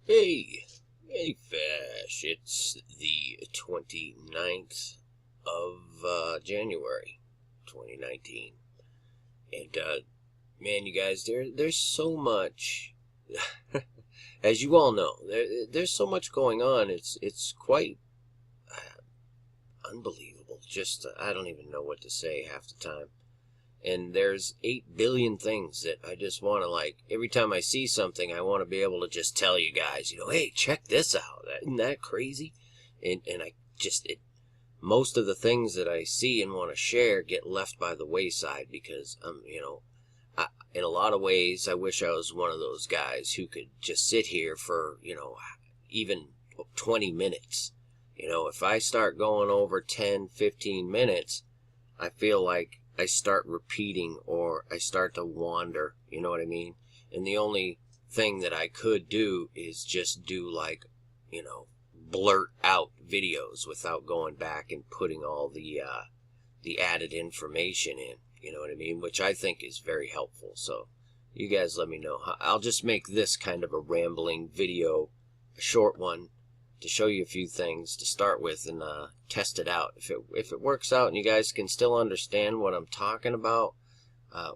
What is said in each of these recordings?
Hey, Fish. It's the 29th of January, 2019. And, man, you guys, there's so much, as you all know, there's so much going on. It's quite unbelievable. Just, I don't even know what to say half the time. And there's 8 billion things that I just want to, like, every time I see something, I want to be able to just tell you guys, hey, check this out. Isn't that crazy? And I just, most of the things that I see and want to share get left by the wayside because, in a lot of ways, I wish I was one of those guys who could just sit here for, even 20 minutes. If I start going over 10, 15 minutes, I feel like I start repeating or I start to wander, you know what I mean? And the only thing that I could do is just do like, blurt out videos without going back and putting all the added information in, you know what I mean? Which I think is very helpful. So you guys let me know. I'll just make this kind of a rambling video, a short one, to show you a few things to start with and test it out. If it works out and you guys can still understand what I'm talking about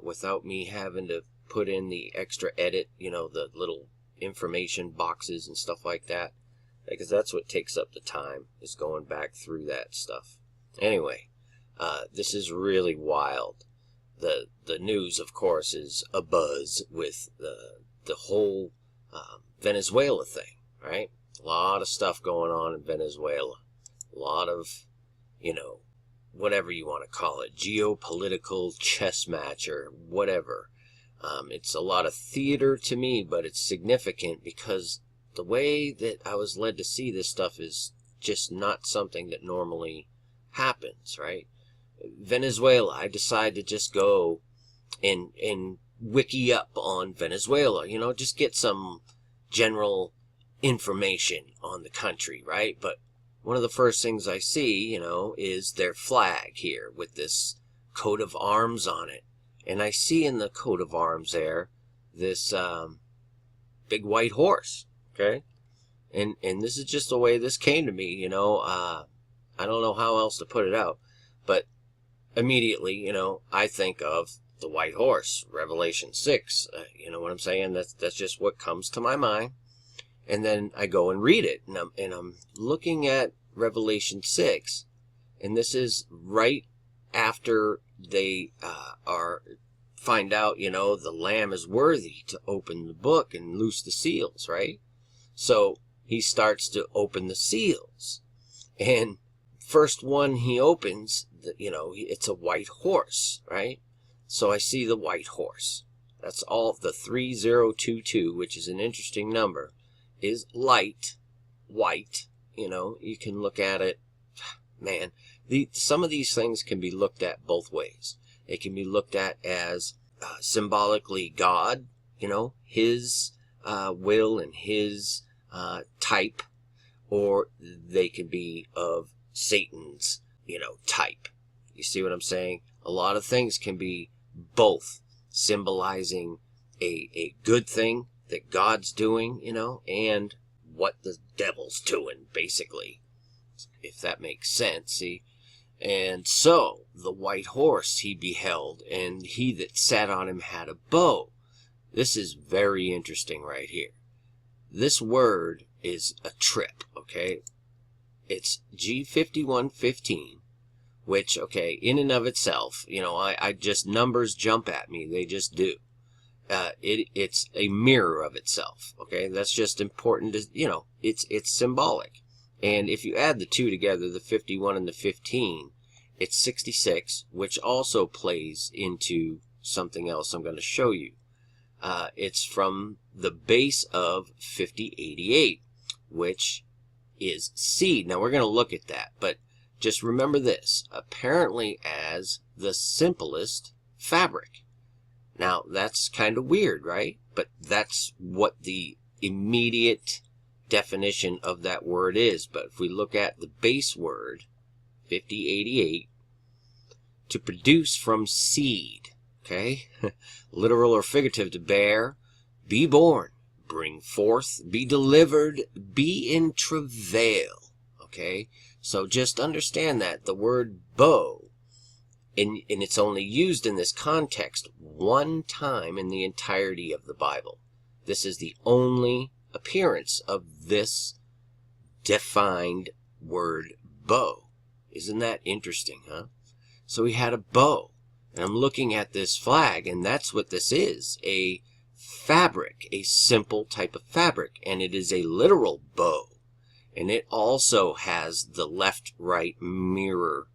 without me having to put in the extra edit, the little information boxes and stuff like that, because that's what takes up the time, is going back through that stuff. Anyway, this is really wild. The news, of course, is abuzz with the whole Venezuela thing, right? A lot of stuff going on in Venezuela. A lot of, whatever you want to call it, geopolitical chess match or whatever. It's a lot of theater to me, but it's significant because the way that I was led to see this stuff is just not something that normally happens, right? Venezuela, I decided to just go and wiki up on Venezuela, just get some general information on the country, right? But one of the first things I see, is their flag here with this coat of arms on it. And I see in the coat of arms there this big white horse, okay? And this is just the way this came to me, I don't know how else to put it out. But immediately, I think of the white horse, Revelation 6. You know what I'm saying? That's just what comes to my mind. And then I go and read it, and I'm looking at Revelation 6, and this is right after they find out, the Lamb is worthy to open the book and loose the seals, right? So he starts to open the seals, and first one he opens, it's a white horse, right? So I see the white horse. That's all. The 3022, which is an interesting number, is light white. You can look at it, man. Some of these things can be looked at both ways. It can be looked at as symbolically God, his will and his type, or they can be of Satan's, type. You see what I'm saying? A lot of things can be both, symbolizing a good thing that God's doing, and what the devil's doing, basically, if that makes sense, see? And so, the white horse he beheld, and he that sat on him had a bow. This is very interesting right here. This word is a trip, okay? It's G5115, which, okay, in and of itself, I just, numbers jump at me, they just do. It's a mirror of itself, okay? That's just important to, it's symbolic. And if you add the two together, the 51 and the 15, it's 66, which also plays into something else I'm going to show you. It's from the base of 5088, which is seed. Now, we're going to look at that, but just remember this, apparently as the simplest fabric. Now, that's kind of weird, right? But that's what the immediate definition of that word is. But if we look at the base word, 5088, to produce from seed, okay? Literal or figurative, to bear, be born, bring forth, be delivered, be in travail. Okay? So just understand that the word bow, and it's only used in this context one time in the entirety of the Bible. This is the only appearance of this defined word bow. Isn't that interesting, huh? So he had a bow. And I'm looking at this flag, and that's what this is. A fabric, a simple type of fabric. And it is a literal bow. And it also has the left-right mirror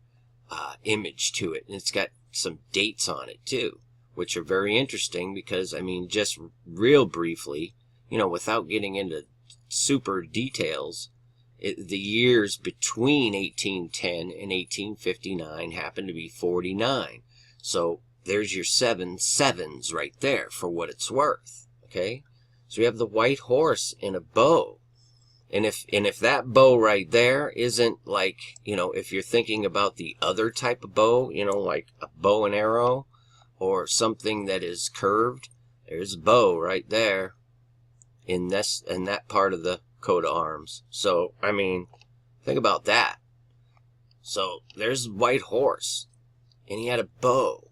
image to it. And it's got some dates on it, too, which are very interesting because, I mean, just real briefly, you know, without getting into super details, the years between 1810 and 1859 happen to be 49. So there's your 7 sevens right there for what it's worth. Okay? So we have the white horse in a bow. And if that bow right there isn't like, you know, if you're thinking about the other type of bow, you know, like a bow and arrow or something that is curved, there's a bow right there in that part of the coat of arms. So, I mean, think about that. So there's a white horse, and he had a bow.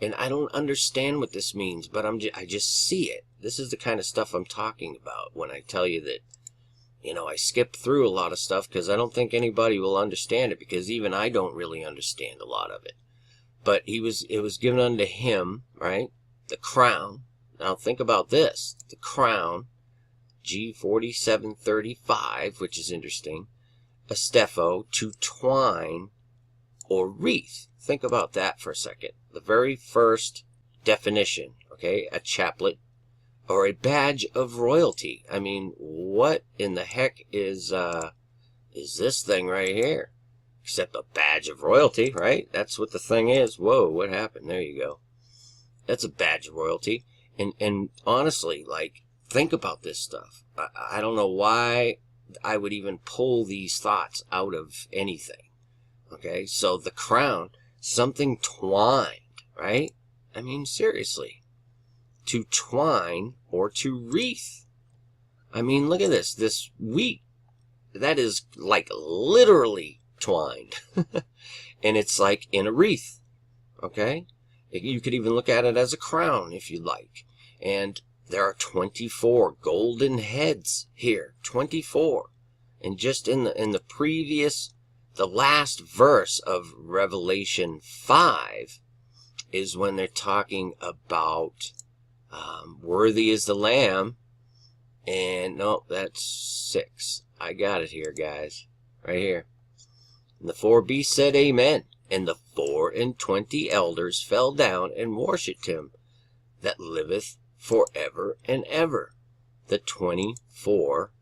And I don't understand what this means, but I just see it. This is the kind of stuff I'm talking about when I tell you that, you know, I skip through a lot of stuff because I don't think anybody will understand it, because even I don't really understand a lot of it. But it was given unto him, right? The crown. Now think about this. The crown, G4735, which is interesting. A stepho, to twine or wreath. Think about that for a second. The very first definition, okay? A chaplet or a badge of royalty. I mean, what in the heck is this thing right here? Except a badge of royalty, right? That's what the thing is. Whoa, what happened? There you go. That's a badge of royalty. And honestly, like, think about this stuff. I don't know why I would even pull these thoughts out of anything. Okay, so the crown, something twined, right? I mean, seriously. To twine or to wreath. I mean, look at this. This wheat, that is like literally twined. And it's like in a wreath. Okay? You could even look at it as a crown if you like. And there are 24 golden heads here. 24. And just in the previous, the last verse of Revelation 5 is when they're talking about worthy is the Lamb. And no, that's 6. I got it here, guys. Right here. And the 4 beasts said, Amen. And the 24 elders fell down and worshipped him that liveth forever and ever. The 24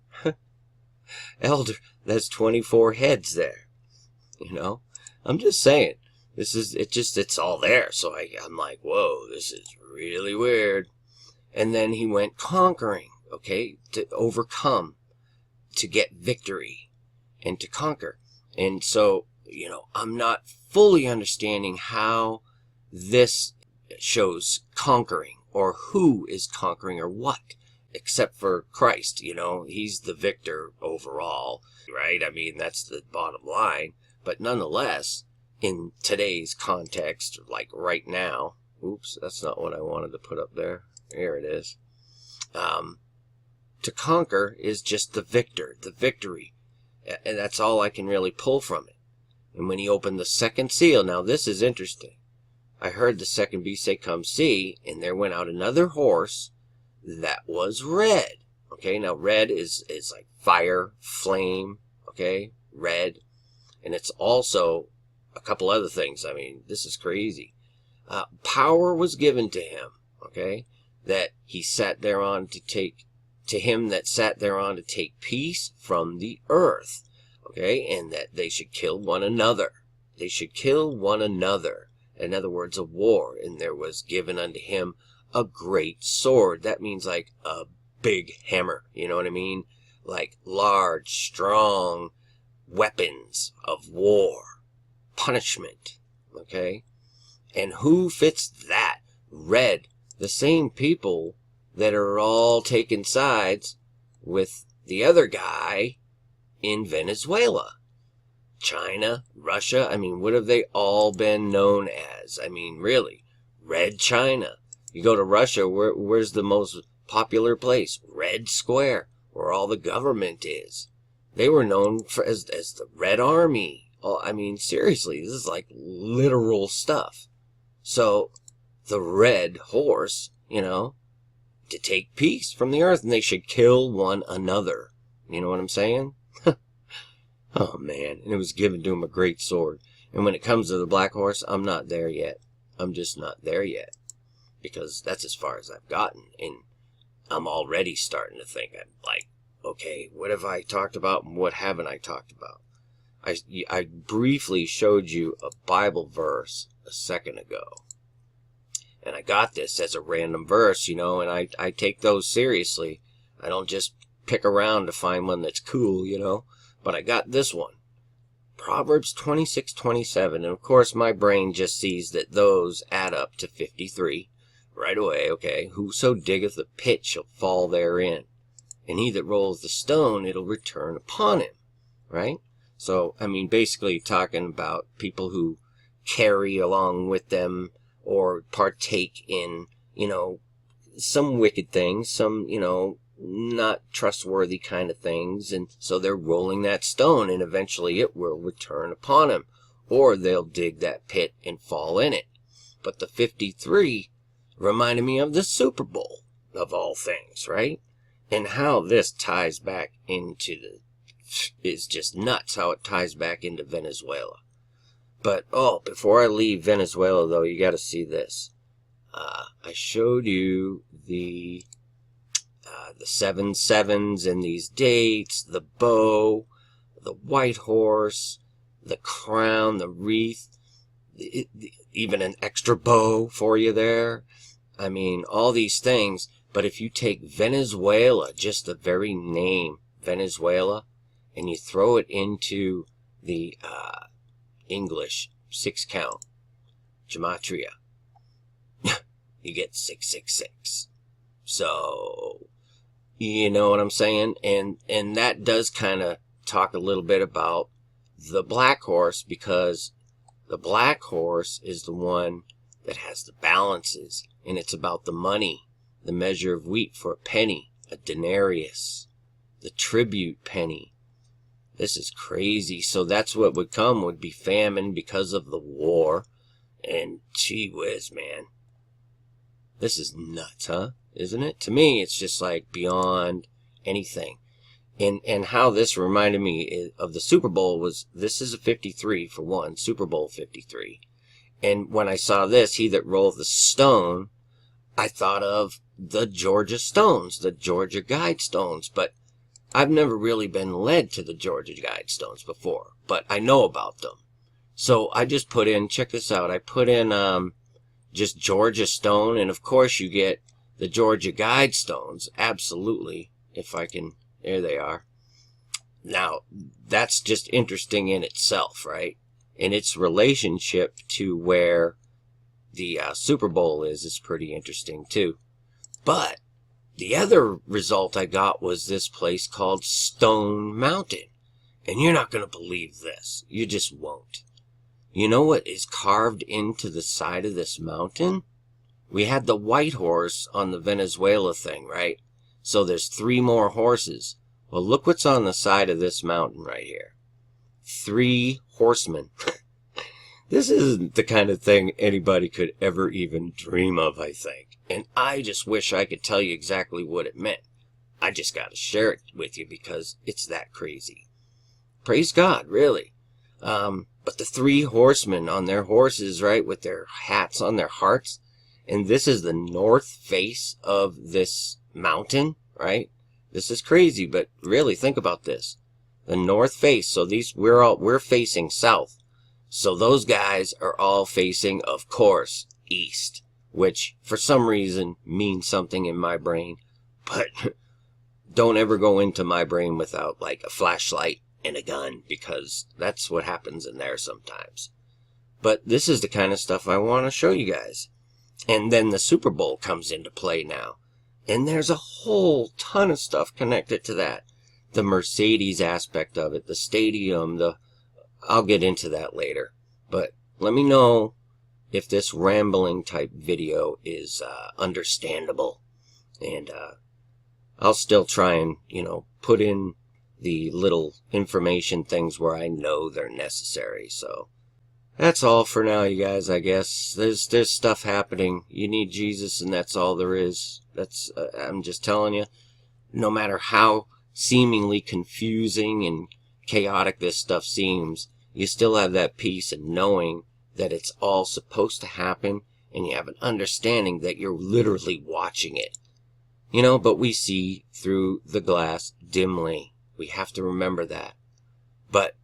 elder, that's 24 heads there. You know, I'm just saying, it's all there. So I'm like, whoa, this is really weird. And then he went conquering, okay, to overcome, to get victory, and to conquer. And so, you know, I'm not fully understanding how this shows conquering, or who is conquering, or what, except for Christ. You know, he's the victor overall, right? I mean, that's the bottom line. But nonetheless, in today's context, like right now, oops, that's not what I wanted to put up there. Here it is. To conquer is just the victor, the victory. And that's all I can really pull from it. And when he opened the second seal, now this is interesting. I heard the second beast say, Come see, and there went out another horse that was red. Okay, now red is like fire, flame, okay, red. And it's also a couple other things. I mean, this is crazy. Power was given to him, okay, that he sat thereon to take, to him that sat thereon to take peace from the earth, okay, and that they should kill one another. They should kill one another. In other words, a war. And there was given unto him a great sword. That means like a big hammer. You know what I mean? Like large, strong weapons of war. Punishment. Okay? And who fits that? Red. The same people that are all taking sides with the other guy in Venezuela. China, Russia, I mean, what have they all been known as? I mean, really, Red China. You go to Russia, where's the most popular place? Red Square, where all the government is. They were known as the Red Army. Oh, I mean, seriously, this is like literal stuff. So, the red horse, to take peace from the earth, and they should kill one another. You know what I'm saying? Oh, man. And it was given to him a great sword. And when it comes to the black horse, I'm not there yet. I'm just not there yet. Because that's as far as I've gotten. And I'm already starting to think, I'm like, okay, what have I talked about and what haven't I talked about? I briefly showed you a Bible verse a second ago. And I got this as a random verse, and I take those seriously. I don't just pick around to find one that's cool, But I got this one. Proverbs 26:27. And of course my brain just sees that those add up to 53. Right away, okay. Whoso diggeth a pit shall fall therein. And he that rolls the stone, it'll return upon him. Right? So, I mean, basically talking about people who carry along with them or partake in, some wicked things, some, not trustworthy kind of things. And so they're rolling that stone and eventually it will return upon them. Or they'll dig that pit and fall in it. But the 53 reminded me of the Super Bowl, of all things, right? And how this ties back into is just nuts how it ties back into Venezuela. But, before I leave Venezuela, though, you got to see this. I showed you the 7 sevens and these dates, the bow, the white horse, the crown, the wreath, even an extra bow for you there. I mean, all these things. But if you take Venezuela, just the very name, Venezuela, and you throw it into the English 6-count gematria, you get 666. So, you know what I'm saying? And that does kind of talk a little bit about the black horse, because the black horse is the one that has the balances, and it's about the money, the measure of wheat for a penny, a denarius, the tribute penny. This is crazy. So that's what would be famine because of the war. And gee whiz, man. This is nuts, huh? Isn't it? To me, it's just like beyond anything. And how this reminded me of the Super Bowl was, this is a 53 for one, Super Bowl 53. And when I saw this, he that rolleth the stone, I thought of the Georgia Stones, the Georgia Guidestones. But I've never really been led to the Georgia Guidestones before, but I know about them. So I just put in, check this out, I put in just Georgia Stone, and of course you get the Georgia Guidestones, absolutely, if I can, there they are. Now, that's just interesting in itself, right? And its relationship to where the Super Bowl is pretty interesting too. But the other result I got was this place called Stone Mountain. And you're not going to believe this. You just won't. You know what is carved into the side of this mountain? We had the white horse on the Venezuela thing, right? So there's 3 more horses. Well, look what's on the side of this mountain right here. 3 horsemen. This isn't the kind of thing anybody could ever even dream of, I think. And I just wish I could tell you exactly what it meant. I just got to share it with you because it's that crazy. Praise God, really. But the 3 horsemen on their horses, right, with their hats on their hearts. And this is the north face of this mountain, right? This is crazy, but really think about this. The north face, so we're facing south. So those guys are all facing, of course, east, which for some reason means something in my brain. But don't ever go into my brain without like a flashlight and a gun, because that's what happens in there sometimes. But this is the kind of stuff I want to show you guys. And then the Super Bowl comes into play now. And there's a whole ton of stuff connected to that. The Mercedes aspect of it, the stadium, I'll get into that later. But let me know if this rambling type video is understandable. And I'll still try and, put in the little information things where I know they're necessary. So that's all for now, you guys, I guess. There's stuff happening. You need Jesus, and that's all there is. I'm just telling you, no matter how seemingly confusing and chaotic this stuff seems, you still have that peace and knowing that it's all supposed to happen, and you have an understanding that you're literally watching it. But we see through the glass dimly. We have to remember that. But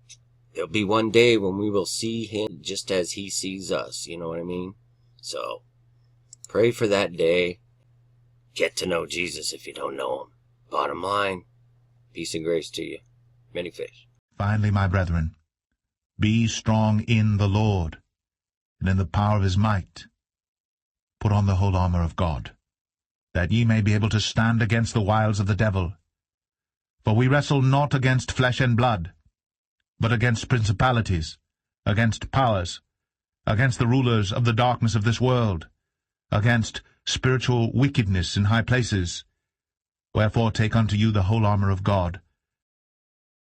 there'll be one day when we will see him just as he sees us, you know what I mean? So, pray for that day. Get to know Jesus if you don't know him. Bottom line, peace and grace to you. Many fish. Finally, my brethren, be strong in the Lord, and in the power of his might. Put on the whole armor of God, that ye may be able to stand against the wiles of the devil. For we wrestle not against flesh and blood, but against principalities, against powers, against the rulers of the darkness of this world, against spiritual wickedness in high places. Wherefore take unto you the whole armor of God,